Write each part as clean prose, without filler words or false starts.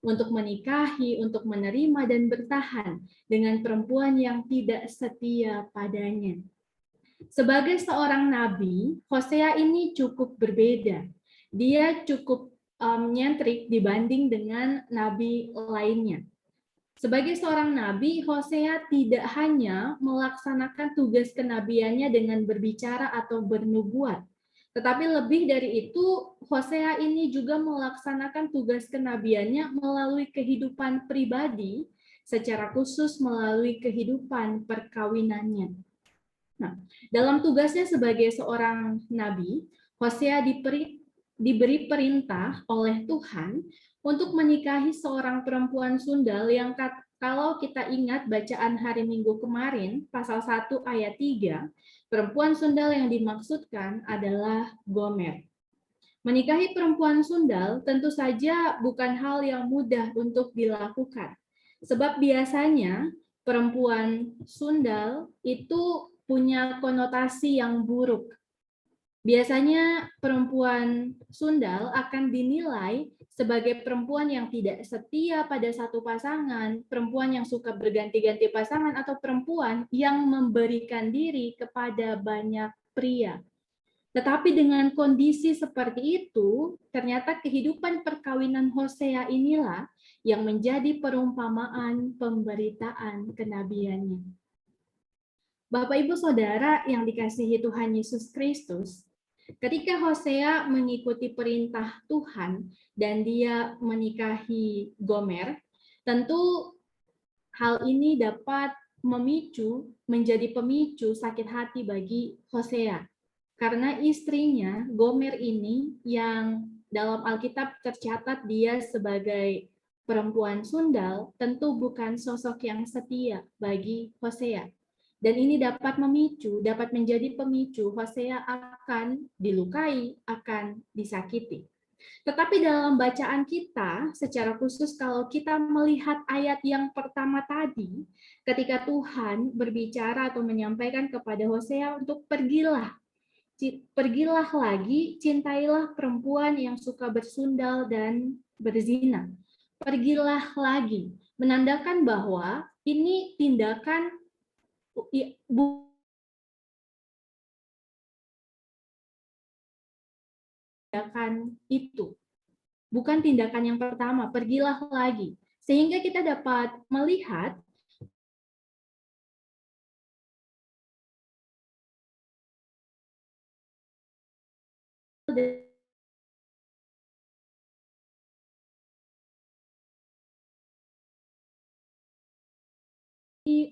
untuk menikahi, untuk menerima dan bertahan dengan perempuan yang tidak setia padanya. Sebagai seorang nabi, Hosea ini cukup berbeda. Dia cukup nyentrik dibanding dengan nabi lainnya. Sebagai seorang nabi, Hosea tidak hanya melaksanakan tugas kenabiannya dengan berbicara atau bernubuat, tetapi lebih dari itu, Hosea ini juga melaksanakan tugas kenabiannya melalui kehidupan pribadi, secara khusus melalui kehidupan perkawinannya. Nah, dalam tugasnya sebagai seorang nabi, Hosea diberi perintah oleh Tuhan untuk menikahi seorang perempuan sundal yang kalau kita ingat bacaan hari Minggu kemarin, pasal 1 ayat 3, perempuan sundal yang dimaksudkan adalah Gomer. Menikahi perempuan sundal tentu saja bukan hal yang mudah untuk dilakukan. Sebab biasanya perempuan sundal itu punya konotasi yang buruk. Biasanya perempuan sundal akan dinilai sebagai perempuan yang tidak setia pada satu pasangan, perempuan yang suka berganti-ganti pasangan, atau perempuan yang memberikan diri kepada banyak pria. Tetapi dengan kondisi seperti itu, ternyata kehidupan perkawinan Hosea inilah yang menjadi perumpamaan pemberitaan kenabiannya. Bapak, Ibu, Saudara yang dikasihi Tuhan Yesus Kristus, ketika Hosea mengikuti perintah Tuhan dan dia menikahi Gomer, tentu hal ini dapat menjadi pemicu sakit hati bagi Hosea. Karena istrinya, Gomer ini, yang dalam Alkitab tercatat dia sebagai perempuan sundal, tentu bukan sosok yang setia bagi Hosea. Dan ini dapat menjadi pemicu Hosea akan dilukai, akan disakiti. Tetapi dalam bacaan kita, secara khusus kalau kita melihat ayat yang pertama tadi, ketika Tuhan berbicara atau menyampaikan kepada Hosea untuk pergilah lagi, cintailah perempuan yang suka bersundal dan berzina. Pergilah lagi, menandakan bahwa ini tindakan itu. Bukan tindakan yang pertama, pergilah lagi. Sehingga kita dapat melihat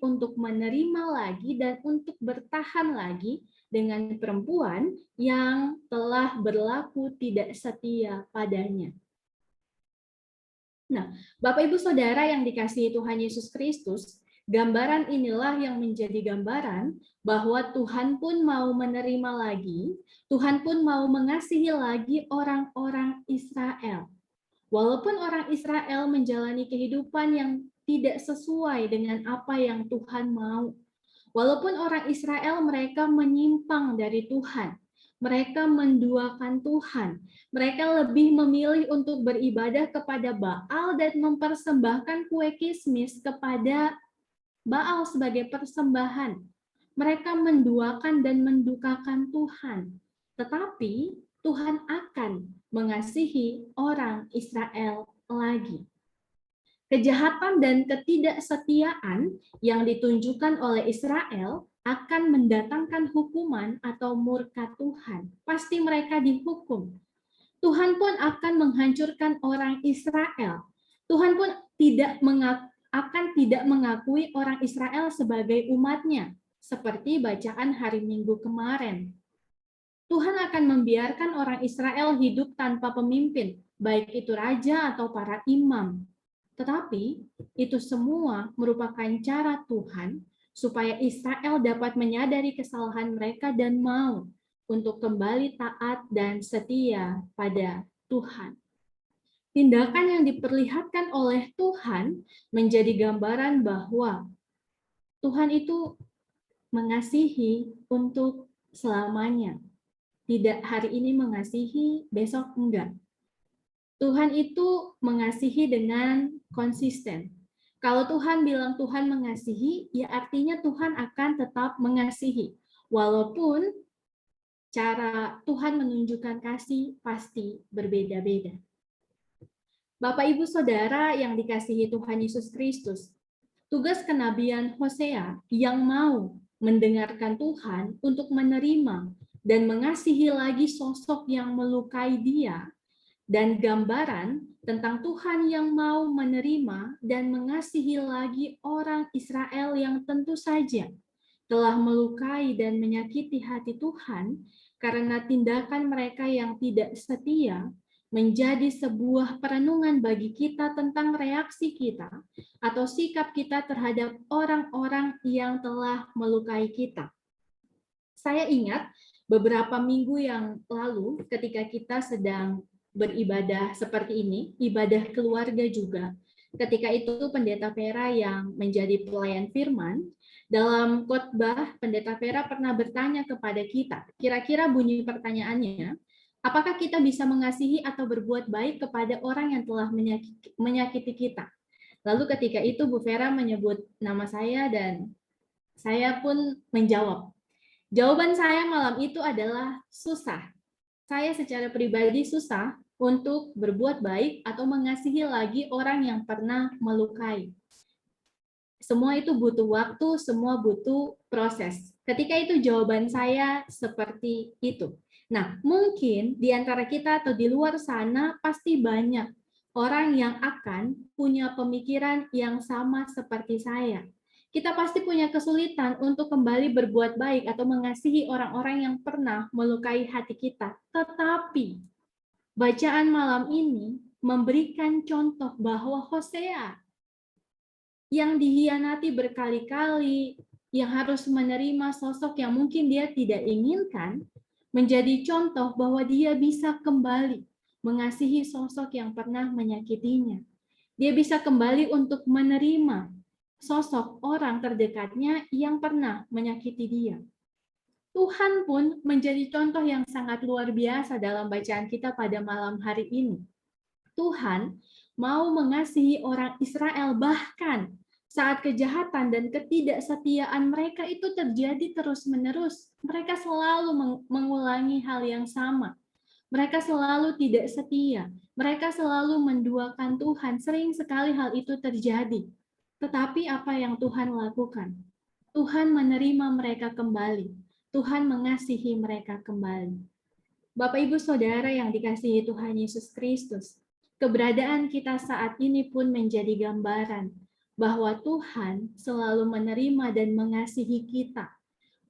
untuk menerima lagi dan untuk bertahan lagi dengan perempuan yang telah berlaku tidak setia padanya. Nah, Bapak Ibu Saudara yang dikasihi Tuhan Yesus Kristus, gambaran inilah yang menjadi gambaran bahwa Tuhan pun mau menerima lagi, Tuhan pun mau mengasihi lagi orang-orang Israel. Walaupun orang Israel menjalani kehidupan yang tidak sesuai dengan apa yang Tuhan mau. Walaupun orang Israel mereka menyimpang dari Tuhan, mereka menduakan Tuhan, mereka lebih memilih untuk beribadah kepada Baal dan mempersembahkan kue kismis kepada Baal sebagai persembahan. Mereka menduakan dan mendukakan Tuhan. Tetapi Tuhan akan mengasihi orang Israel lagi. Kejahatan dan ketidaksetiaan yang ditunjukkan oleh Israel akan mendatangkan hukuman atau murka Tuhan. Pasti mereka dihukum. Tuhan pun akan menghancurkan orang Israel. Tuhan pun akan tidak mengakui orang Israel sebagai umatnya, seperti bacaan hari Minggu kemarin. Tuhan akan membiarkan orang Israel hidup tanpa pemimpin, baik itu raja atau para imam. Tetapi itu semua merupakan cara Tuhan supaya Israel dapat menyadari kesalahan mereka dan mau untuk kembali taat dan setia pada Tuhan. Tindakan yang diperlihatkan oleh Tuhan menjadi gambaran bahwa Tuhan itu mengasihi untuk selamanya. Tidak hari ini mengasihi, besok enggak. Tuhan itu mengasihi dengan konsisten. Kalau Tuhan bilang Tuhan mengasihi, ya artinya Tuhan akan tetap mengasihi. Walaupun cara Tuhan menunjukkan kasih pasti berbeda-beda. Bapak, Ibu, Saudara yang dikasihi Tuhan Yesus Kristus, tugas kenabian Hosea yang mau mendengarkan Tuhan untuk menerima dan mengasihi lagi sosok yang melukai dia, dan gambaran tentang Tuhan yang mau menerima dan mengasihi lagi orang Israel yang tentu saja telah melukai dan menyakiti hati Tuhan karena tindakan mereka yang tidak setia, menjadi sebuah perenungan bagi kita tentang reaksi kita atau sikap kita terhadap orang-orang yang telah melukai kita. Saya ingat beberapa minggu yang lalu ketika kita sedang beribadah seperti ini, ibadah keluarga juga. Ketika itu Pendeta Vera yang menjadi pelayan firman, dalam khotbah Pendeta Vera pernah bertanya kepada kita, kira-kira bunyi pertanyaannya, apakah kita bisa mengasihi atau berbuat baik kepada orang yang telah menyakiti kita? Lalu ketika itu Bu Vera menyebut nama saya dan saya pun menjawab. Jawaban saya malam itu adalah susah. Saya secara pribadi susah untuk berbuat baik atau mengasihi lagi orang yang pernah melukai. Semua itu butuh waktu, semua butuh proses. Ketika itu jawaban saya seperti itu. Nah, mungkin di antara kita atau di luar sana pasti banyak orang yang akan punya pemikiran yang sama seperti saya. Kita pasti punya kesulitan untuk kembali berbuat baik atau mengasihi orang-orang yang pernah melukai hati kita. Tetapi bacaan malam ini memberikan contoh bahwa Hosea yang dihianati berkali-kali, yang harus menerima sosok yang mungkin dia tidak inginkan, menjadi contoh bahwa dia bisa kembali mengasihi sosok yang pernah menyakitinya. Dia bisa kembali untuk menerima sosok orang terdekatnya yang pernah menyakiti dia. Tuhan pun menjadi contoh yang sangat luar biasa dalam bacaan kita pada malam hari ini. Tuhan mau mengasihi orang Israel bahkan saat kejahatan dan ketidaksetiaan mereka itu terjadi terus-menerus. Mereka selalu mengulangi hal yang sama. Mereka selalu tidak setia. Mereka selalu menduakan Tuhan. Sering sekali hal itu terjadi. Tetapi apa yang Tuhan lakukan? Tuhan menerima mereka kembali. Tuhan mengasihi mereka kembali. Bapak, Ibu, Saudara yang dikasihi Tuhan Yesus Kristus, keberadaan kita saat ini pun menjadi gambaran bahwa Tuhan selalu menerima dan mengasihi kita,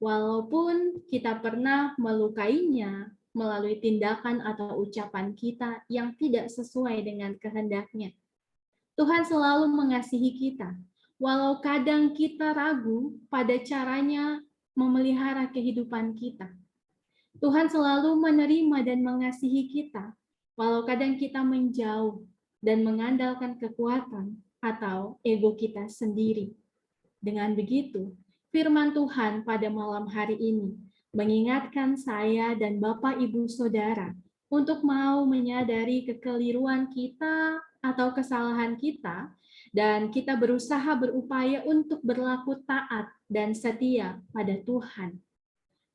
walaupun kita pernah melukainya melalui tindakan atau ucapan kita yang tidak sesuai dengan kehendak-Nya. Tuhan selalu mengasihi kita, walau kadang kita ragu pada caranya memelihara kehidupan kita. Tuhan selalu menerima dan mengasihi kita, walau kadang kita menjauh dan mengandalkan kekuatan atau ego kita sendiri. Dengan begitu, firman Tuhan pada malam hari ini mengingatkan saya dan Bapak, Ibu, Saudara untuk mau menyadari kekeliruan kita atau kesalahan kita, dan kita berusaha berupaya untuk berlaku taat dan setia pada Tuhan.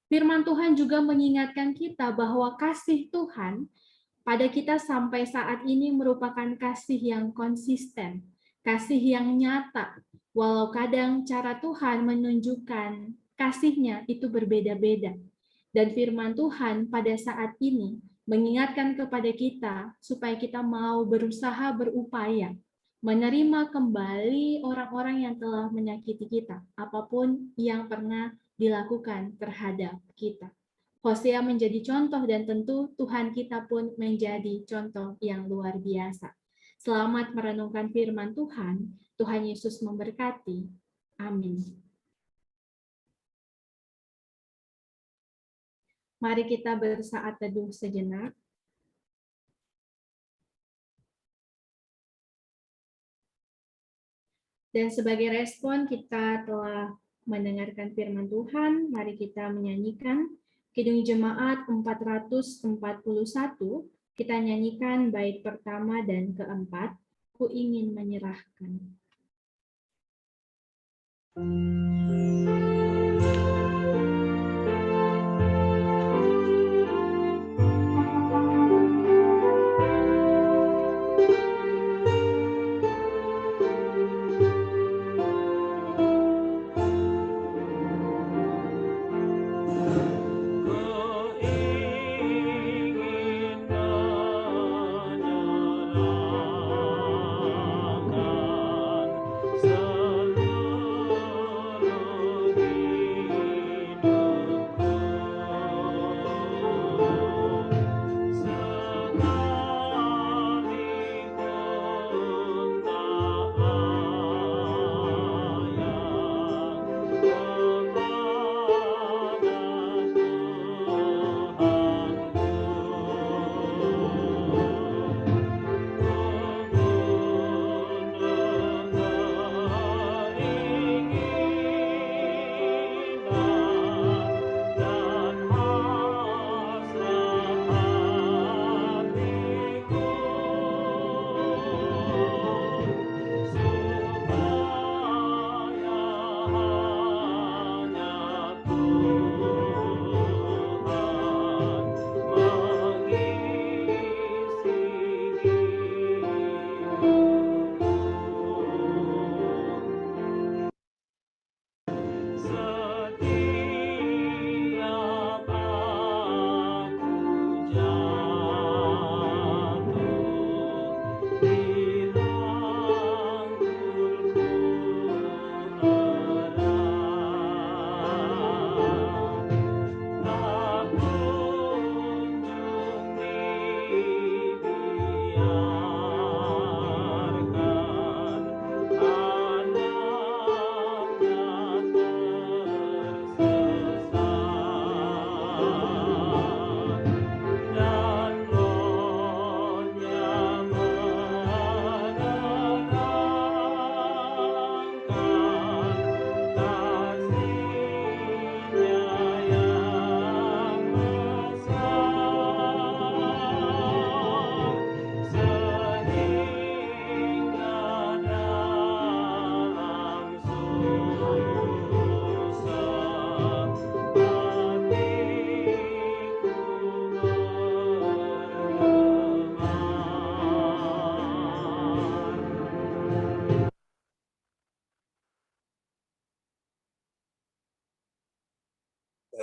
Firman Tuhan juga mengingatkan kita bahwa kasih Tuhan pada kita sampai saat ini merupakan kasih yang konsisten, kasih yang nyata, walau kadang cara Tuhan menunjukkan kasih-Nya itu berbeda-beda. Dan firman Tuhan pada saat ini mengingatkan kepada kita supaya kita mau berusaha berupaya menerima kembali orang-orang yang telah menyakiti kita, apapun yang pernah dilakukan terhadap kita. Hosea menjadi contoh dan tentu Tuhan kita pun menjadi contoh yang luar biasa. Selamat merenungkan firman Tuhan. Tuhan Yesus memberkati. Amin. Mari kita bersaat teduh sejenak. Dan sebagai respon kita telah mendengarkan firman Tuhan, mari kita menyanyikan Kidung Jemaat 441, Kita nyanyikan bait pertama dan keempat, Ku ingin menyerahkan.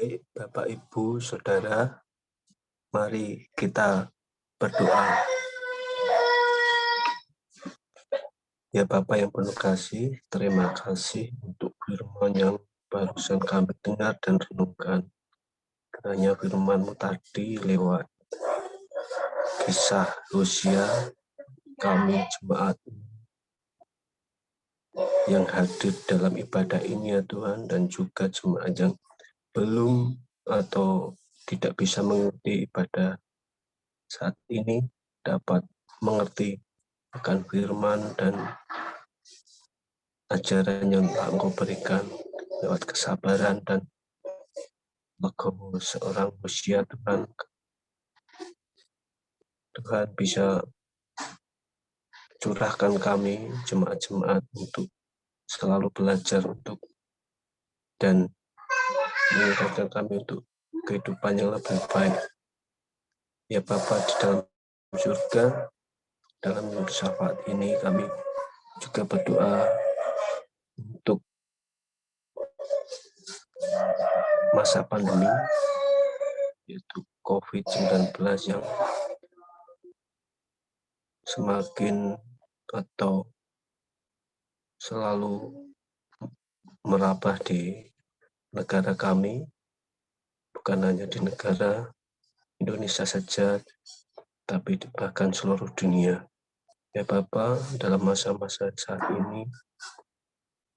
Baik, Bapak, Ibu, Saudara, mari kita berdoa. Ya Bapak yang penuh kasih, terima kasih untuk firman yang barusan kami dengar dan renungkan. Kiranya firman-Mu tadi lewat kisah Hosea, kami jemaat yang hadir dalam ibadah ini ya Tuhan, dan juga jemaat yang belum atau tidak bisa mengikuti ibadah saat ini dapat mengerti akan firman dan ajaran yang Engkau berikan lewat kesabaran dan legowo seorang Hosea Tuhan. Tuhan bisa curahkan kami jemaat-jemaat untuk selalu belajar untuk dan mengingatkan kami untuk kehidupan yang lebih baik. Ya Bapa di dalam surga, dalam syafaat ini kami juga berdoa untuk masa pandemi, yaitu COVID-19 yang semakin atau selalu merambah di negara kami, bukan hanya di negara Indonesia saja, tapi bahkan seluruh dunia. Ya Bapa, dalam masa-masa saat ini,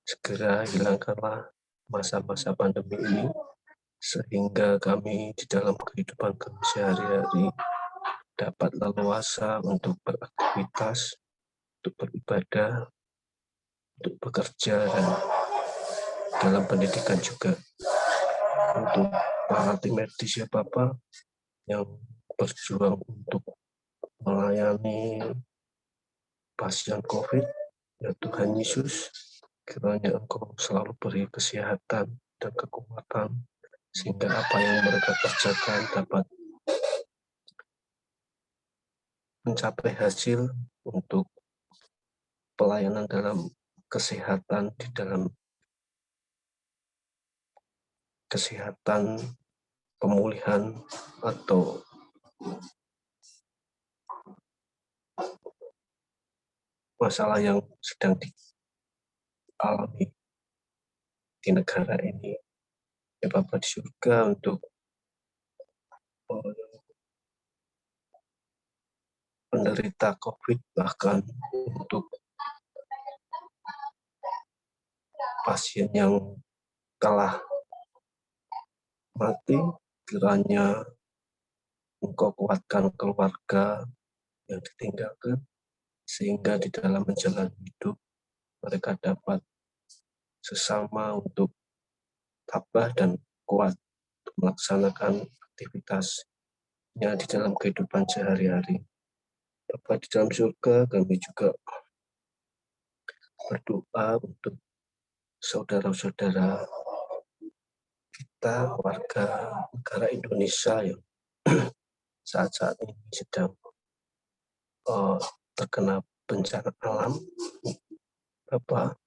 segera hilangkanlah masa-masa pandemi ini, sehingga kami di dalam kehidupan kami sehari-hari dapat leluasa untuk beraktivitas, untuk beribadah, untuk bekerja, dan dalam pendidikan juga. Untuk para tim medis ya Bapak yang berjuang untuk melayani pasien COVID, ya Tuhan Yesus, kiranya Engkau selalu beri kesehatan dan kekuatan, sehingga apa yang mereka kerjakan dapat mencapai hasil untuk pelayanan dalam kesehatan, di dalam kesehatan, pemulihan, atau masalah yang sedang dialami di negara ini. Ya Bapa di surga, untuk penderita COVID, bahkan untuk pasien yang telah mati, kiranya Engkau kuatkan keluarga yang ditinggalkan, sehingga di dalam menjalani hidup mereka dapat sesama untuk tabah dan kuat untuk melaksanakan aktivitasnya di dalam kehidupan sehari-hari. Bapa di dalam surga, kami juga berdoa untuk saudara-saudara kita, warga negara Indonesia yang saat-saat ini sedang terkena bencana alam. Bapak,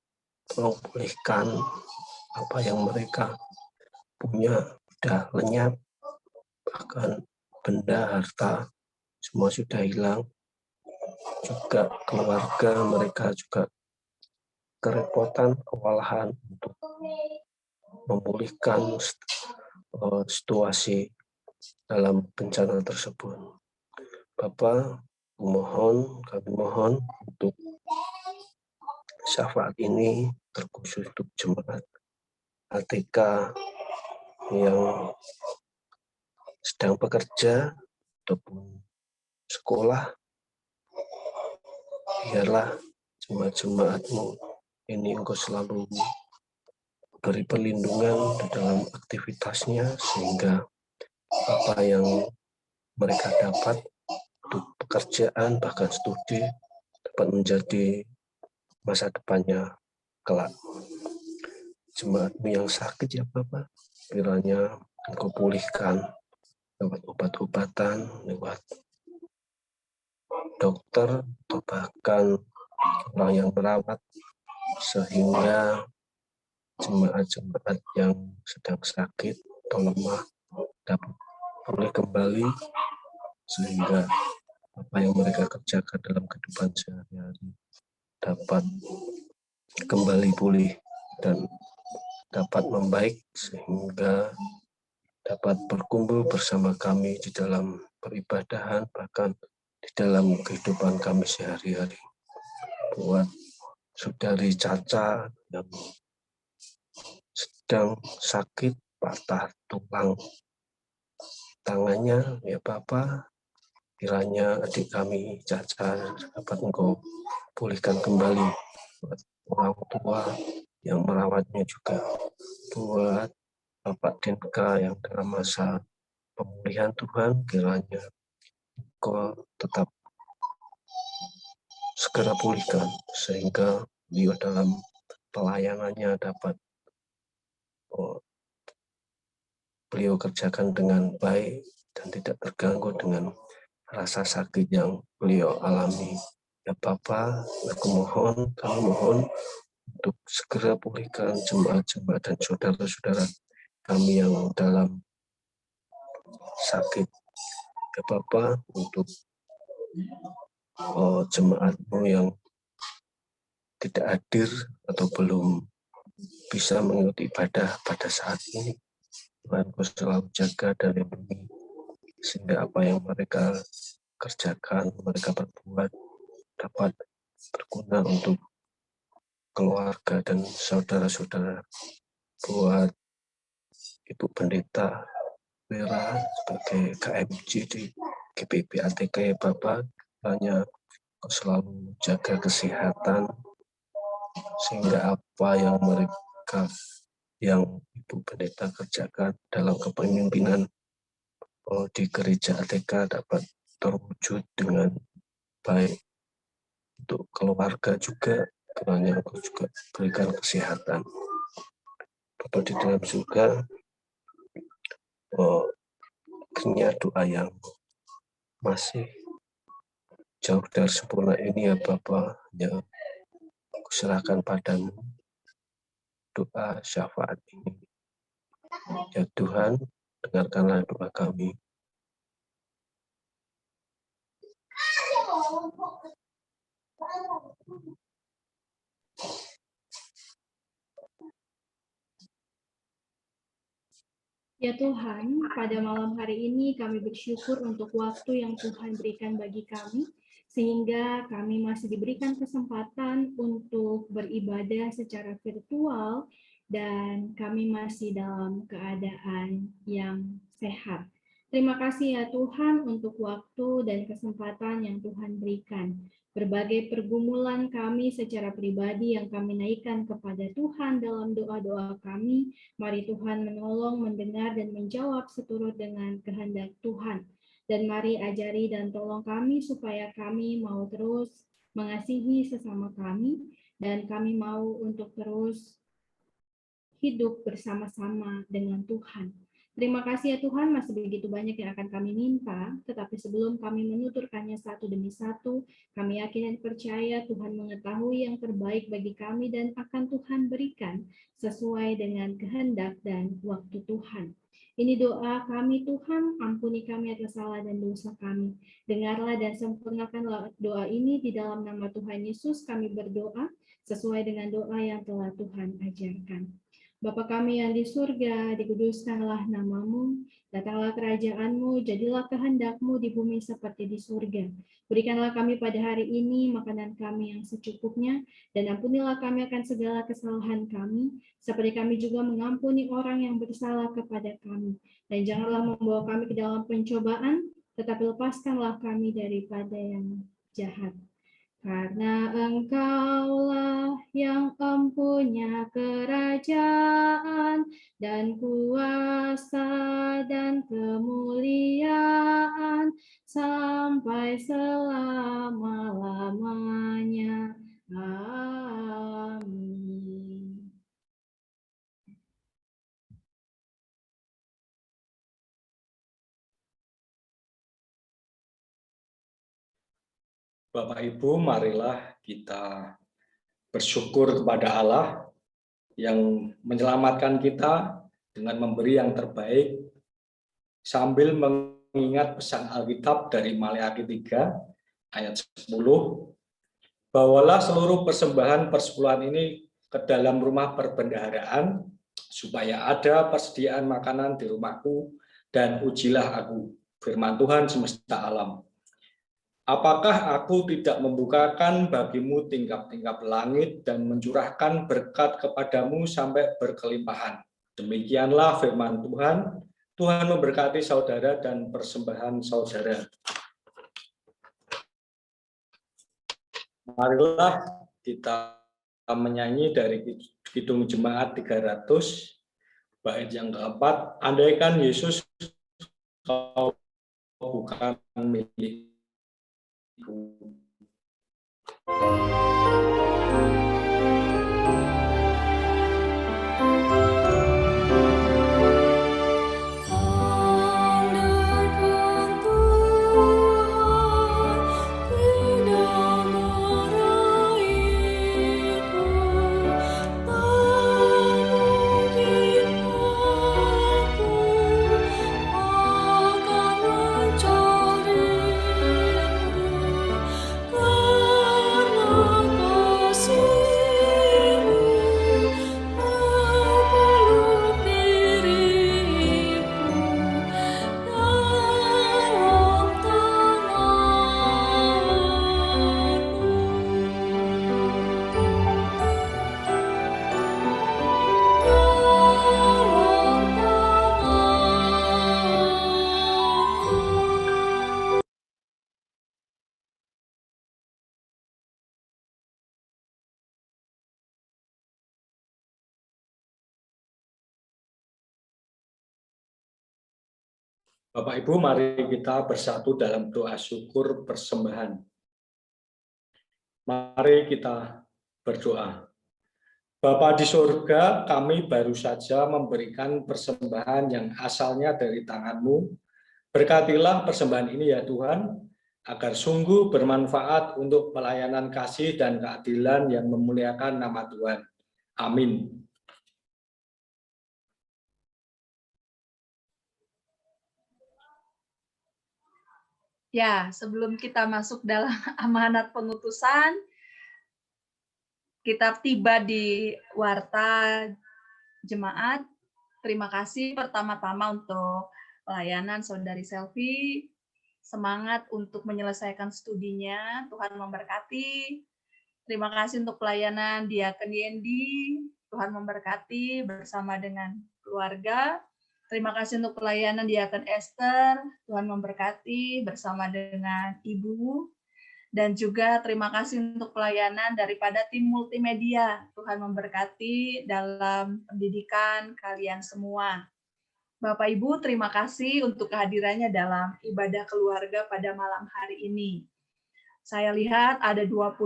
tolong pulihkan apa yang mereka punya, sudah lenyap, bahkan benda, harta, semua sudah hilang. Juga keluarga mereka juga kerepotan, kewalahan untuk memulihkan situasi dalam bencana tersebut. Bapak, kami mohon untuk syafaat ini terkhusus untuk jemaat ATK yang sedang bekerja ataupun sekolah. Biarlah jemaat-jemaat-Mu ini Engkau selalu beri perlindungan di dalam aktivitasnya, sehingga apa yang mereka dapat untuk pekerjaan, bahkan studi, dapat menjadi masa depannya kelak. Jemaat-Mu yang sakit, ya Bapak, kiranya Engkau pulihkan lewat obat-obatan, lewat dokter, atau bahkan orang yang merawat, sehingga jemaat-jemaat yang sedang sakit atau lemah dapat pulih kembali, sehingga apa yang mereka kerjakan dalam kehidupan sehari-hari dapat kembali pulih dan dapat membaik, sehingga dapat berkumpul bersama kami di dalam peribadahan, bahkan di dalam kehidupan kami sehari-hari. Buat Saudari Caca yang sedang sakit, patah tulang tangannya, ya Bapak, kiranya adik kami Caca dapat Engkau pulihkan kembali. Buat orang tua yang merawatnya juga, buat Bapak Denka yang dalam masa pemulihan, Tuhan, kiranya Engkau tetap segera pulihkan, sehingga beliau dalam pelayanannya dapat beliau kerjakan dengan baik dan tidak terganggu dengan rasa sakit yang beliau alami. Ya Bapak, kami mohon untuk segera pulihkan jemaat-jemaat dan saudara-saudara kami yang dalam sakit. Ya Bapak, untuk jemaat-Mu yang tidak hadir atau belum bisa mengikuti ibadah pada saat ini, Tuhan Kau selalu jaga dan lindungi, sehingga apa yang mereka kerjakan, mereka perbuat dapat berguna untuk keluarga dan saudara-saudara. Buat Ibu Pendeta Vera sebagai KMJ di GPIB ATK, ya Bapak, hanya Kau selalu jaga kesehatan, sehingga apa yang Ibu Pendeta kerjakan dalam kepemimpinan di gereja ATK dapat terwujud dengan baik untuk keluarga juga, kiranya Engkau juga berikan kesehatan. Bapa di dalam surga, kiranya doa yang masih jauh dari sempurna ini ya Bapa, hanya aku serahkan padamu doa syafaat ini. Ya Tuhan, dengarkanlah doa kami. Ya Tuhan, pada malam hari ini kami bersyukur untuk waktu yang Tuhan berikan bagi kami, sehingga kami masih diberikan kesempatan untuk beribadah secara virtual, dan kami masih dalam keadaan yang sehat. Terima kasih ya Tuhan untuk waktu dan kesempatan yang Tuhan berikan. Berbagai pergumulan kami secara pribadi yang kami naikkan kepada Tuhan dalam doa-doa kami, mari Tuhan menolong, mendengar, dan menjawab seturut dengan kehendak Tuhan. Dan mari ajari dan tolong kami supaya kami mau terus mengasihi sesama kami, dan kami mau untuk terus hidup bersama-sama dengan Tuhan. Terima kasih ya Tuhan, masih begitu banyak yang akan kami minta, tetapi sebelum kami menuturkannya satu demi satu, kami yakin dan percaya Tuhan mengetahui yang terbaik bagi kami dan akan Tuhan berikan sesuai dengan kehendak dan waktu Tuhan. Ini doa kami Tuhan, ampuni kami atas salah dan dosa kami. Dengarlah dan sempurnakanlah doa ini di dalam nama Tuhan Yesus kami berdoa, sesuai dengan doa yang telah Tuhan ajarkan. Bapa kami yang di surga, dikuduskanlah namamu, datanglah kerajaanmu, jadilah kehendakmu di bumi seperti di surga. Berikanlah kami pada hari ini makanan kami yang secukupnya, dan ampunilah kami akan segala kesalahan kami, seperti kami juga mengampuni orang yang bersalah kepada kami. Dan janganlah membawa kami ke dalam pencobaan, tetapi lepaskanlah kami daripada yang jahat. Karena Engkaulah yang empunya kerajaan dan kuasa dan kemuliaan sampai selama-lamanya. Amin. Bapak Ibu, marilah kita bersyukur kepada Allah yang menyelamatkan kita dengan memberi yang terbaik sambil mengingat pesan Alkitab dari Maleakhi 3 ayat 10. Bawalah seluruh persembahan persepuluhan ini ke dalam rumah perbendaharaan supaya ada persediaan makanan di rumahku dan ujilah aku, firman Tuhan semesta alam. Apakah aku tidak membukakan bagimu tingkap-tingkap langit dan mencurahkan berkat kepadamu sampai berkelimpahan? Demikianlah firman Tuhan. Tuhan memberkati saudara dan persembahan saudara. Marilah kita menyanyi dari Kidung Jemaat 300, bait yang keempat. Andaikan Yesus kau bukan milik. Bapak Ibu, mari kita bersatu dalam doa syukur persembahan. Mari kita berdoa. Bapa di surga, kami baru saja memberikan persembahan yang asalnya dari tangan-Mu. Berkatilah persembahan ini ya Tuhan, agar sungguh bermanfaat untuk pelayanan kasih dan keadilan yang memuliakan nama Tuhan. Amin. Ya, sebelum kita masuk dalam amanat pengutusan, kita tiba di Warta Jemaat. Terima kasih pertama-tama untuk pelayanan Saudari Selvi. Semangat untuk menyelesaikan studinya, Tuhan memberkati. Terima kasih untuk pelayanan Diaken Yendi, Tuhan memberkati bersama dengan keluarga. Terima kasih untuk pelayanan Diaken Esther, Tuhan memberkati bersama dengan Ibu. Dan juga terima kasih untuk pelayanan daripada tim multimedia. Tuhan memberkati dalam pendidikan kalian semua. Bapak Ibu, terima kasih untuk kehadirannya dalam ibadah keluarga pada malam hari ini. Saya lihat ada 21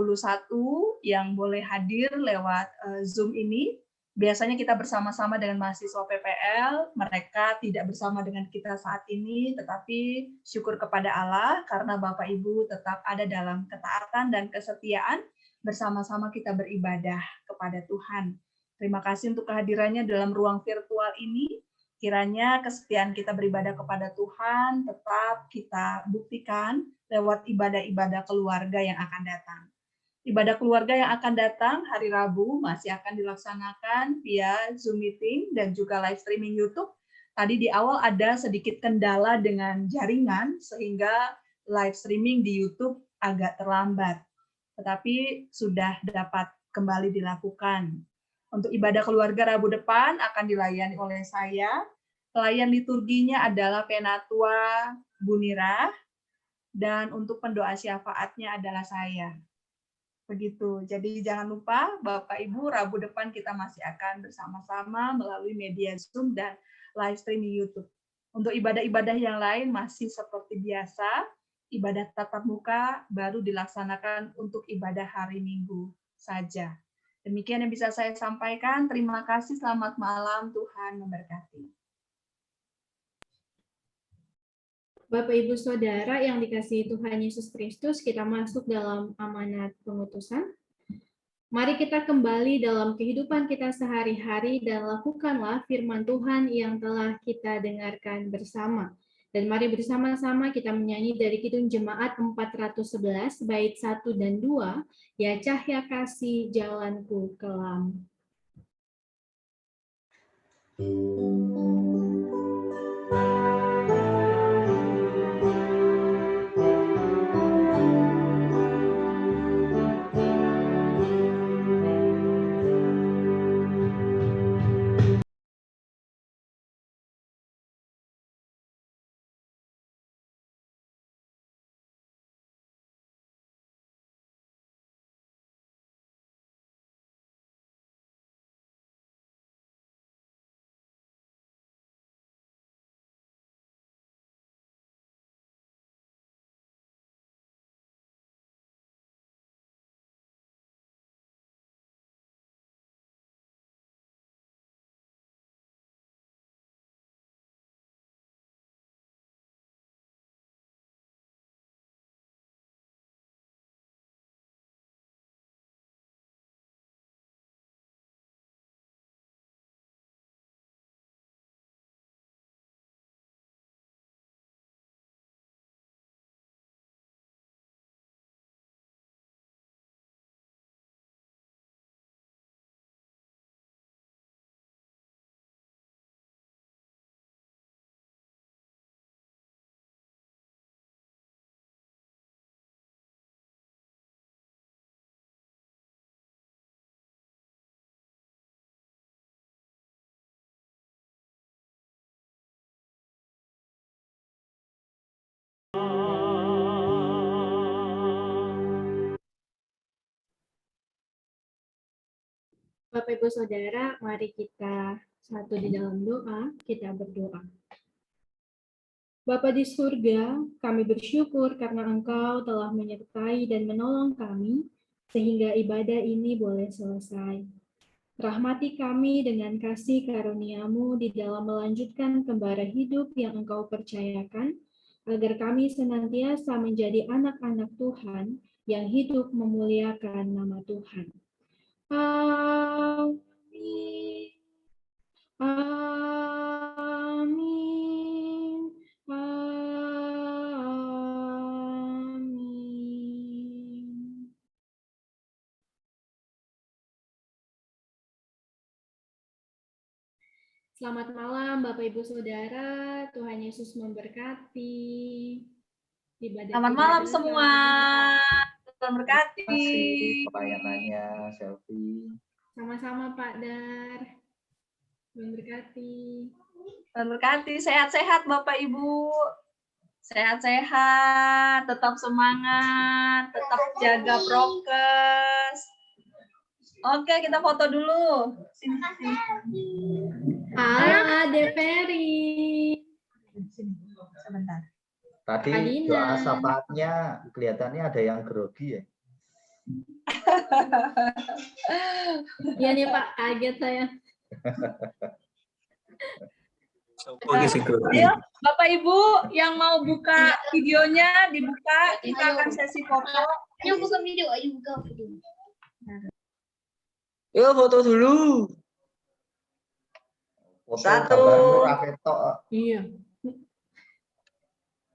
yang boleh hadir lewat Zoom ini. Biasanya kita bersama-sama dengan mahasiswa PPL, mereka tidak bersama dengan kita saat ini, tetapi syukur kepada Allah karena Bapak Ibu tetap ada dalam ketaatan dan kesetiaan, bersama-sama kita beribadah kepada Tuhan. Terima kasih untuk kehadirannya dalam ruang virtual ini. Kiranya kesetiaan kita beribadah kepada Tuhan tetap kita buktikan lewat ibadah-ibadah keluarga yang akan datang. Ibadah keluarga yang akan datang hari Rabu masih akan dilaksanakan via Zoom meeting dan juga live streaming YouTube. Tadi di awal ada sedikit kendala dengan jaringan sehingga live streaming di YouTube agak terlambat. Tetapi sudah dapat kembali dilakukan. Untuk ibadah keluarga Rabu depan akan dilayani oleh saya. Pelayan liturginya adalah Penatua Bunira, dan untuk pendoa syafaatnya adalah saya. Begitu. Jadi jangan lupa Bapak Ibu, Rabu depan kita masih akan bersama-sama melalui media Zoom dan live streaming YouTube. Untuk ibadah-ibadah yang lain masih seperti biasa, ibadah tatap muka baru dilaksanakan untuk ibadah hari Minggu saja. Demikian yang bisa saya sampaikan. Terima kasih, selamat malam, Tuhan memberkati. Bapak, Ibu, Saudara yang dikasihi Tuhan Yesus Kristus, kita masuk dalam amanat pengutusan. Mari kita kembali dalam kehidupan kita sehari-hari dan lakukanlah firman Tuhan yang telah kita dengarkan bersama. Dan mari bersama-sama kita menyanyi dari Kidung Jemaat 411, bait 1 dan 2, ya cahaya kasih jalanku kelam. Bapak, Ibu, Saudara, mari kita satu di dalam doa, kita berdoa. Bapa di surga, kami bersyukur karena Engkau telah menyertai dan menolong kami sehingga ibadah ini boleh selesai. Rahmati kami dengan kasih karunia-Mu di dalam melanjutkan kembara hidup yang Engkau percayakan, agar kami senantiasa menjadi anak-anak Tuhan yang hidup memuliakan nama Tuhan. Amin. Amin. Amin. Selamat malam Bapak Ibu Saudara, Tuhan Yesus memberkati. Selamat malam semua. Tuhan berkati. Terima kasih pelayanannya, Selfie. Sama-sama Pak Dar. Tuhan berkati. Tuhan berkati. Sehat-sehat Bapak Ibu. Sehat-sehat, tetap semangat, tetap jaga prokes. Oke, kita foto dulu. Sini. Halo, Deveri. Sini, sebentar. Tadi Alina. doa syafaatnya kelihatannya ada yang grogi ya. Iya nih Pak, kaget saya. Ayo, Bapak Ibu yang mau buka videonya dibuka, kita akan sesi foto. Ayo buka video, ayo buka video. Yuk foto dulu. Foto Satu. gambar rakyat tok. Iya.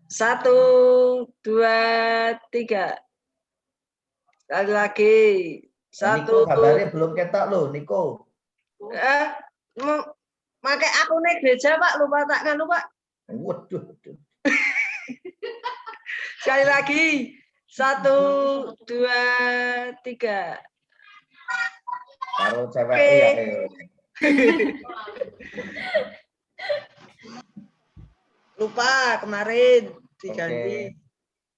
1, 2, 3. Sekali lagi. Niko 1. gambarnya belum ketok loh, Niko. Mau pakai akun gereja Pak, lupa tak kan lupa. Waduh. Sekali lagi. 1, 2, 3. Taruh cewek Oke. ya. Lupa kemarin diganti. Oke.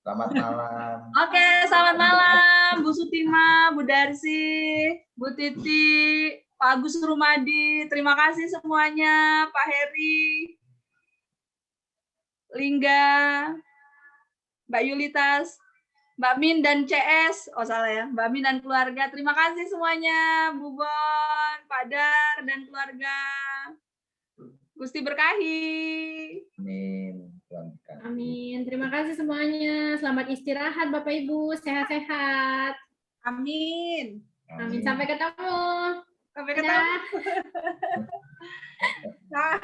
Selamat malam. Oke, selamat malam Bu Sutima, Bu Darsi, Bu Titi, Pak Agus Rumadi. Terima kasih semuanya, Pak Heri, Lingga, Mbak Yulitas, Mbak Min dan CS. Oh salah ya, Mbak Min dan keluarga. Terima kasih semuanya, Bu Bon, Pak Dar dan keluarga. Gusti berkahi. Amin. Tuhan berkati. Amin. Terima kasih semuanya. Selamat istirahat Bapak Ibu. Sehat-sehat. Amin. Amin. Sampai ketemu. Sampai ketemu. Dadah. Nah.